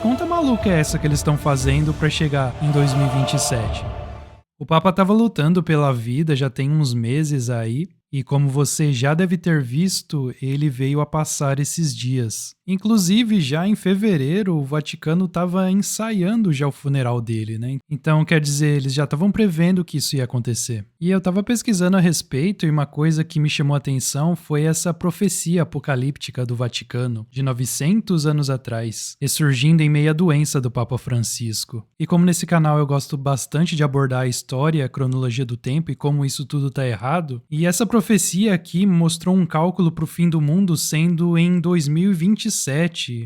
conta maluca é essa que eles estão fazendo para chegar em 2027? O Papa estava lutando pela vida já tem uns meses aí, e como você já deve ter visto, ele veio a passar esses dias. Inclusive, já em fevereiro, o Vaticano estava ensaiando já o funeral dele, né? Então, quer dizer, eles já estavam prevendo que isso ia acontecer. E eu estava pesquisando a respeito e uma coisa que me chamou a atenção foi essa profecia apocalíptica do Vaticano, de 900 anos atrás, ressurgindo em meio à doença do Papa Francisco. E como nesse canal eu gosto bastante de abordar a história, a cronologia do tempo e como isso tudo tá errado, e essa profecia aqui mostrou um cálculo para o fim do mundo sendo em 2027.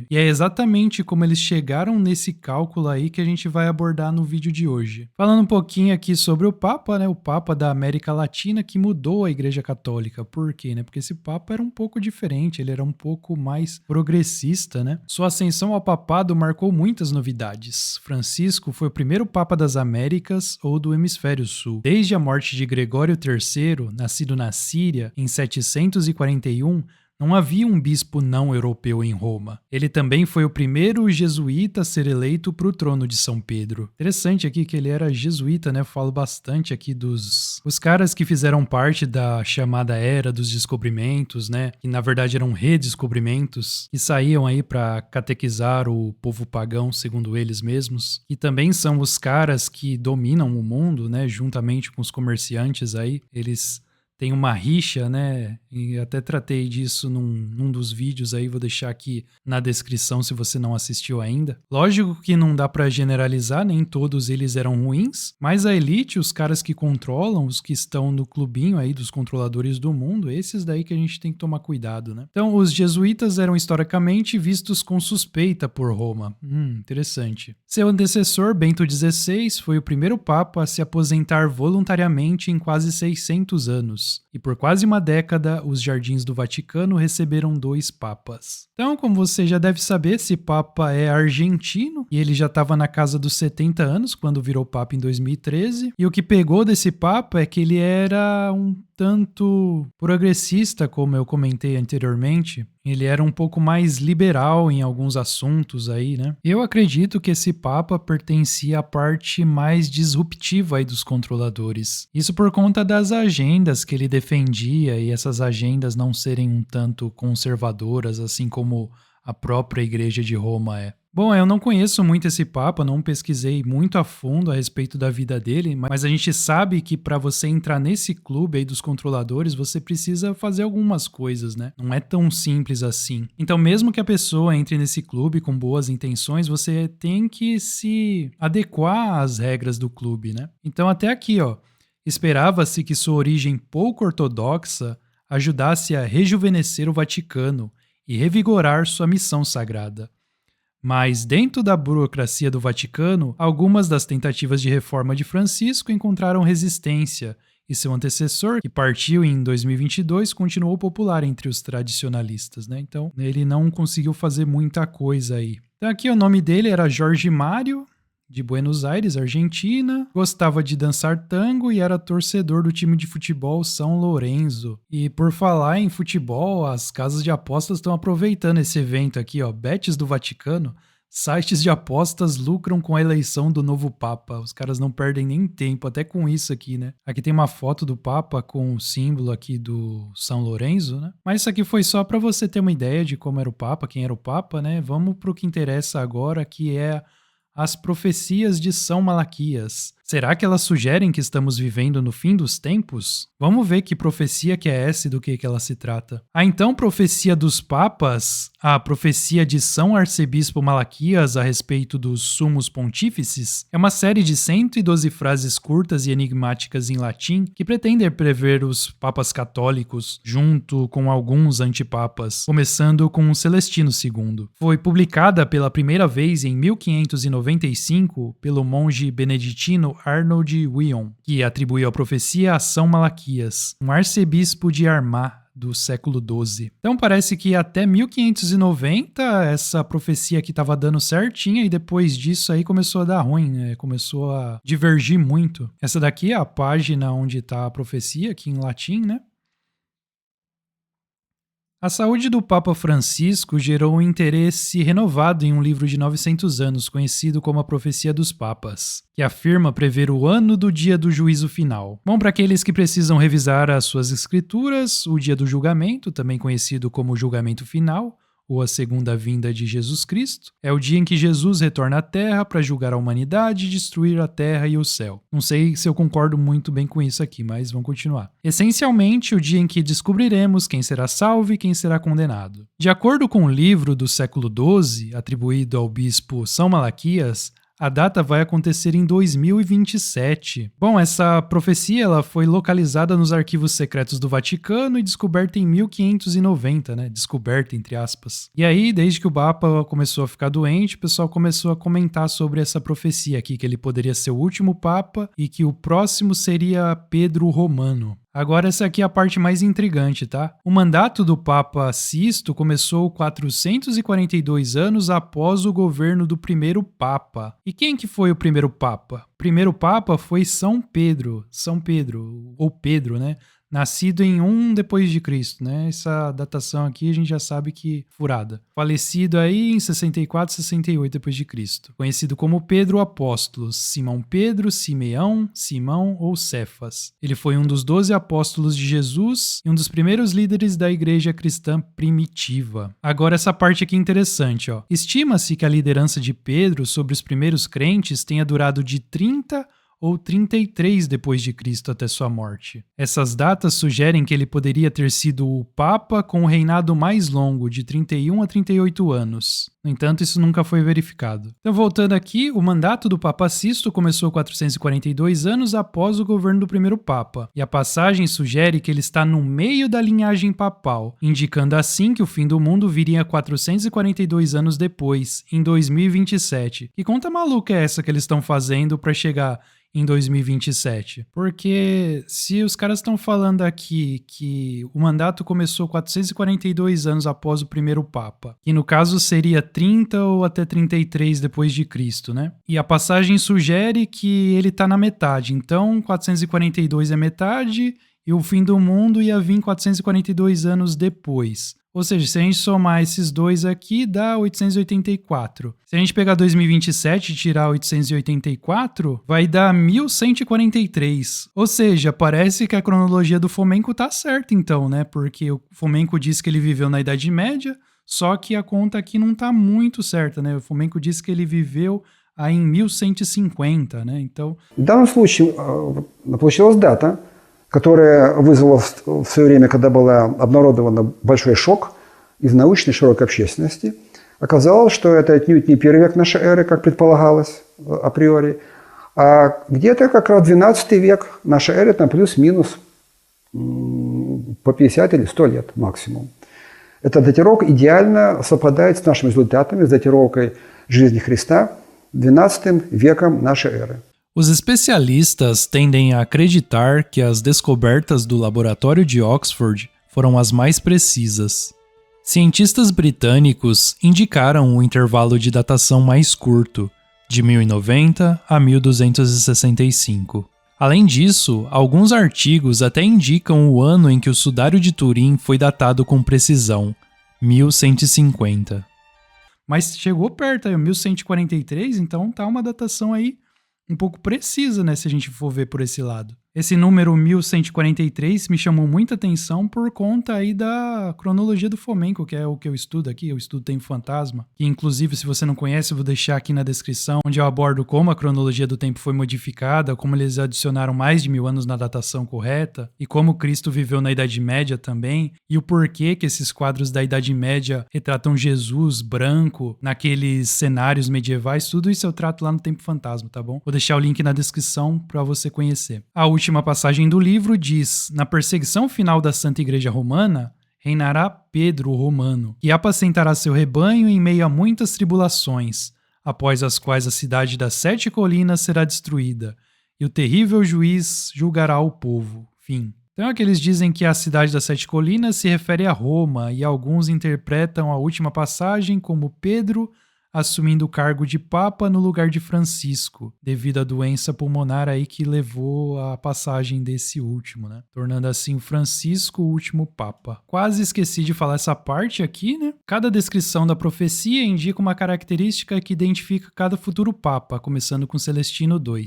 E é exatamente como eles chegaram nesse cálculo aí que a gente vai abordar no vídeo de hoje. Falando um pouquinho aqui sobre o Papa, né? O Papa da América Latina que mudou a Igreja Católica. Por quê, né? Porque esse Papa era um pouco diferente, ele era um pouco mais progressista, né? Sua ascensão ao papado marcou muitas novidades. Francisco foi o primeiro Papa das Américas ou do Hemisfério Sul. Desde a morte de Gregório III, nascido na Síria, em 741, não havia um bispo não europeu em Roma. Ele também foi o primeiro jesuíta a ser eleito para o trono de São Pedro. Interessante aqui que ele era jesuíta, né? Eu falo bastante aqui dos os caras que fizeram parte da chamada Era dos Descobrimentos, né? Que na verdade eram redescobrimentos, que saíam aí para catequizar o povo pagão, segundo eles mesmos. E também são os caras que dominam o mundo, né? Juntamente com os comerciantes aí. Eles tem uma rixa, né? E até tratei disso num dos vídeos aí, vou deixar aqui na descrição se você não assistiu ainda. Lógico que não dá pra generalizar, nem todos eles eram ruins, mas a elite, os caras que controlam, os que estão no clubinho aí dos controladores do mundo, esses daí que a gente tem que tomar cuidado, né? Então, os jesuítas eram historicamente vistos com suspeita por Roma. Interessante. Seu antecessor, Bento XVI, foi o primeiro papa a se aposentar voluntariamente em quase 600 anos. E por quase uma década, os jardins do Vaticano receberam 2 papas. Então, como você já deve saber, esse papa é argentino e ele já estava na casa dos 70 anos quando virou papa em 2013. E o que pegou desse papa é que ele era um tanto progressista, como eu comentei anteriormente. Ele era um pouco mais liberal em alguns assuntos aí, né? Eu acredito que esse papa pertencia à parte mais disruptiva aí dos controladores. Isso por conta das agendas que ele defendia e essas agendas não serem um tanto conservadoras, assim como a própria Igreja de Roma é. Bom, eu não conheço muito esse Papa, não pesquisei muito a fundo a respeito da vida dele, mas a gente sabe que para você entrar nesse clube aí dos controladores, você precisa fazer algumas coisas, né? Não é tão simples assim. Então, mesmo que a pessoa entre nesse clube com boas intenções, você tem que se adequar às regras do clube, né? Então, até aqui, ó, esperava-se que sua origem pouco ortodoxa ajudasse a rejuvenescer o Vaticano e revigorar sua missão sagrada. Mas, dentro da burocracia do Vaticano, algumas das tentativas de reforma de Francisco encontraram resistência, e seu antecessor, que partiu em 2022, continuou popular entre os tradicionalistas, né? Então, ele não conseguiu fazer muita coisa aí. Então, aqui o nome dele era Jorge Mário, de Buenos Aires, Argentina, gostava de dançar tango e era torcedor do time de futebol São Lourenço. E por falar em futebol, as casas de apostas estão aproveitando esse evento aqui, ó, Bets do Vaticano. Sites de apostas lucram com a eleição do novo Papa. Os caras não perdem nem tempo, até com isso aqui, né? Aqui tem uma foto do Papa com o símbolo aqui do São Lourenço, né? Mas isso aqui foi só para você ter uma ideia de como era o Papa, quem era o Papa, né? Vamos pro que interessa agora, que é as profecias de São Malaquias. Será que elas sugerem que estamos vivendo no fim dos tempos? Vamos ver que profecia que é essa e do que ela se trata. A então profecia dos papas, a profecia de São Arcebispo Malaquias a respeito dos sumos pontífices, é uma série de 112 frases curtas e enigmáticas em latim que pretendem prever os papas católicos junto com alguns antipapas, começando com Celestino II. Foi publicada pela primeira vez em 1595 pelo monge beneditino Arnold Wion, que atribuiu a profecia a São Malaquias, um arcebispo de Armagh do século XII. Então parece que até 1590 essa profecia aqui estava dando certinha e depois disso aí começou a dar ruim, né? Começou a divergir muito. Essa daqui é a página onde está a profecia, aqui em latim, né? A saúde do Papa Francisco gerou um interesse renovado em um livro de 900 anos, conhecido como a Profecia dos Papas, que afirma prever o ano do dia do juízo final. Bom, para aqueles que precisam revisar as suas escrituras, o dia do julgamento, também conhecido como julgamento final, ou a segunda vinda de Jesus Cristo, é o dia em que Jesus retorna à Terra para julgar a humanidade e destruir a Terra e o céu. Não sei se eu concordo muito bem com isso aqui, mas vamos continuar. Essencialmente, o dia em que descobriremos quem será salvo e quem será condenado. De acordo com o livro do século XII, atribuído ao bispo São Malaquias, a data vai acontecer em 2027. Bom, essa profecia ela foi localizada nos arquivos secretos do Vaticano e descoberta em 1590, né? Descoberta, entre aspas. E aí, desde que o Papa começou a ficar doente, o pessoal começou a comentar sobre essa profecia aqui, que ele poderia ser o último Papa e que o próximo seria Pedro Romano. Agora essa aqui é a parte mais intrigante, tá? O mandato do Papa Sisto começou 442 anos após o governo do primeiro Papa. E quem que foi o primeiro Papa? O primeiro Papa foi São Pedro, ou Pedro, né? Nascido em 1 depois de Cristo, né? Essa datação aqui a gente já sabe que furada. Falecido aí em 64, 68 depois de Cristo. Conhecido como Pedro o Apóstolo, Simão Pedro, Simeão, Simão ou Cefas. Ele foi um dos 12 apóstolos de Jesus e um dos primeiros líderes da igreja cristã primitiva. Agora essa parte aqui é interessante, ó. Estima-se que a liderança de Pedro sobre os primeiros crentes tenha durado de 30 ou 33 depois de Cristo até sua morte. Essas datas sugerem que ele poderia ter sido o Papa com o reinado mais longo, de 31 a 38 anos. No entanto, isso nunca foi verificado. Então, voltando aqui, o mandato do Papa Sisto começou 442 anos após o governo do primeiro Papa, e a passagem sugere que ele está no meio da linhagem papal, indicando assim que o fim do mundo viria 442 anos depois, em 2027. Que conta maluca é essa que eles estão fazendo para chegar em 2027? Porque se os caras estão falando aqui que o mandato começou 442 anos após o primeiro Papa, que no caso seria 30 ou até 33 depois de Cristo, né? E a passagem sugere que ele tá na metade, então 442 é metade e o fim do mundo ia vir 442 anos depois. Ou seja, se a gente somar esses dois aqui, dá 884. Se a gente pegar 2027 e tirar 884, vai dar 1143. Ou seja, parece que a cronologia do Fomenko tá certa então, né? Porque o Fomenko diz que ele viveu na Idade Média, só que a conta aqui não tá muito certa, né? O Fomenko diz que ele viveu aí em 1150, né? Então... В данном случае получилась дата, которая вызвала в свое время, когда была обнародована, большой шок из научной широкой общественности. Оказалось, что это отнюдь не первый век нашей эры, как предполагалось априори, а где-то как раз 12 век нашей эры, там плюс-минус по 50 или 100 лет максимум. Эта датировка идеально совпадает с нашими результатами, с датировкой жизни Христа 12 веком нашей эры. Os especialistas tendem a acreditar que as descobertas do laboratório de Oxford foram as mais precisas. Cientistas britânicos indicaram um intervalo de datação mais curto, de 1090 a 1265. Além disso, alguns artigos até indicam o ano em que o sudário de Turim foi datado com precisão, 1150. Mas chegou perto aí, 1143, então tá uma datação aí um pouco precisa, né, se a gente for ver por esse lado. Esse número 1143 me chamou muita atenção por conta aí da cronologia do Fomenko, que é o que eu estudo aqui, eu estudo Tempo Fantasma, que inclusive, se você não conhece, eu vou deixar aqui na descrição, onde eu abordo como a cronologia do tempo foi modificada, como eles adicionaram mais de 1000 anos na datação correta, e como Cristo viveu na Idade Média também, e o porquê que esses quadros da Idade Média retratam Jesus branco naqueles cenários medievais, tudo isso eu trato lá no Tempo Fantasma, tá bom? Vou deixar o link na descrição para você conhecer. A última passagem do livro diz: na perseguição final da Santa Igreja Romana, reinará Pedro o Romano, que apacentará seu rebanho em meio a muitas tribulações, após as quais a cidade das 7 colinas será destruída, e o terrível juiz julgará o povo. Fim. Então aqueles dizem que a cidade das 7 colinas se refere a Roma, e alguns interpretam a última passagem como Pedro assumindo o cargo de Papa no lugar de Francisco, devido à doença pulmonar aí que levou à passagem desse último, né? Tornando assim o Francisco o último Papa. Quase esqueci de falar essa parte aqui, né? Cada descrição da profecia indica uma característica que identifica cada futuro Papa, começando com Celestino II,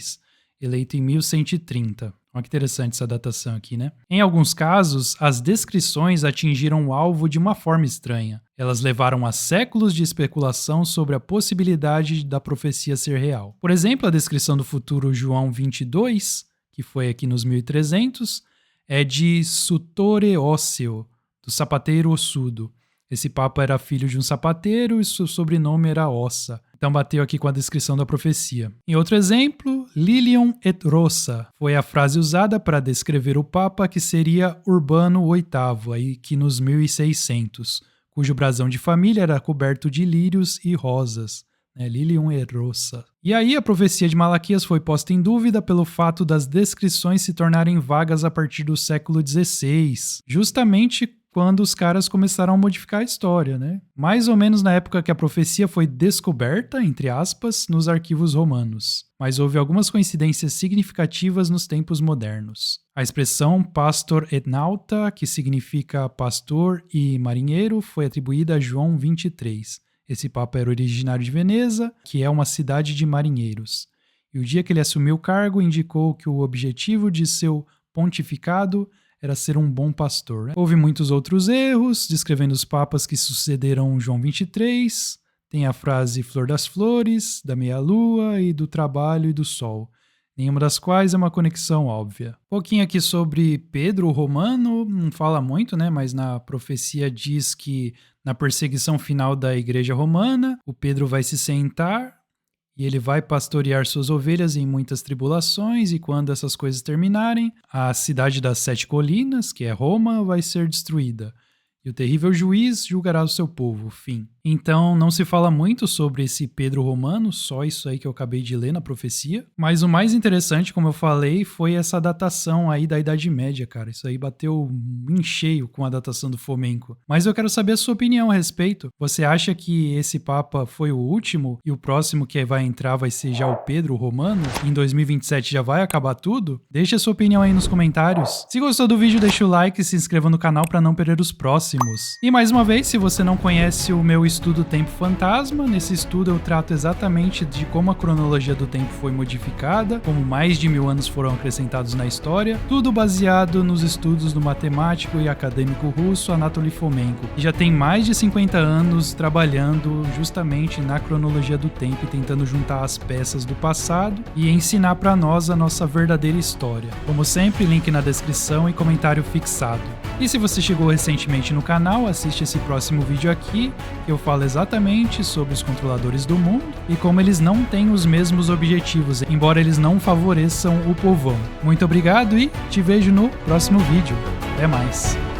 eleito em 1130. Olha que interessante essa datação aqui, né? Em alguns casos, as descrições atingiram o alvo de uma forma estranha. Elas levaram a séculos de especulação sobre a possibilidade da profecia ser real. Por exemplo, a descrição do futuro João 22, que foi aqui nos 1300, é de Sutore Osseo, do sapateiro ossudo. Esse papa era filho de um sapateiro e seu sobrenome era Ossa. Então bateu aqui com a descrição da profecia. Em outro exemplo, Lilium et Rossa foi a frase usada para descrever o papa que seria Urbano VIII, aí que nos 1600, cujo brasão de família era coberto de lírios e rosas. Lilium et Rossa. E aí a profecia de Malaquias foi posta em dúvida pelo fato das descrições se tornarem vagas a partir do século XVI, justamente quando os caras começaram a modificar a história, né? Mais ou menos na época que a profecia foi descoberta, entre aspas, nos arquivos romanos. Mas houve algumas coincidências significativas nos tempos modernos. A expressão pastor et nauta, que significa pastor e marinheiro, foi atribuída a João 23. Esse papa era originário de Veneza, que é uma cidade de marinheiros. E o dia que ele assumiu o cargo, indicou que o objetivo de seu pontificado era ser um bom pastor. Houve muitos outros erros, descrevendo os papas que sucederam João 23. Tem a frase flor das flores, da meia-lua e do trabalho e do sol, nenhuma das quais é uma conexão óbvia. Um pouquinho aqui sobre Pedro o Romano, não fala muito, né? Mas na profecia diz que na perseguição final da igreja romana, o Pedro vai se sentar e ele vai pastorear suas ovelhas em muitas tribulações, e quando essas coisas terminarem, a cidade das 7 colinas, que é Roma, vai ser destruída. E o terrível juiz julgará o seu povo. Fim. Então, não se fala muito sobre esse Pedro Romano, só isso aí que eu acabei de ler na profecia. Mas o mais interessante, como eu falei, foi essa datação aí da Idade Média, cara. Isso aí bateu em cheio com a datação do Fomenko. Mas eu quero saber a sua opinião a respeito. Você acha que esse Papa foi o último e o próximo que vai entrar vai ser já o Pedro Romano? E em 2027 já vai acabar tudo? Deixe a sua opinião aí nos comentários. Se gostou do vídeo, deixa o like e se inscreva no canal para não perder os próximos. E mais uma vez, se você não conhece o meu estudo Tempo Fantasma, nesse estudo eu trato exatamente de como a cronologia do tempo foi modificada, como mais de 1000 anos foram acrescentados na história, tudo baseado nos estudos do matemático e acadêmico russo Anatoly Fomenko, que já tem mais de 50 anos trabalhando justamente na cronologia do tempo e tentando juntar as peças do passado e ensinar para nós a nossa verdadeira história. Como sempre, link na descrição e comentário fixado. E se você chegou recentemente no canal, assiste esse próximo vídeo aqui, que eu falo exatamente sobre os controladores do mundo e como eles não têm os mesmos objetivos, embora eles não favoreçam o povão. Muito obrigado e te vejo no próximo vídeo. Até mais!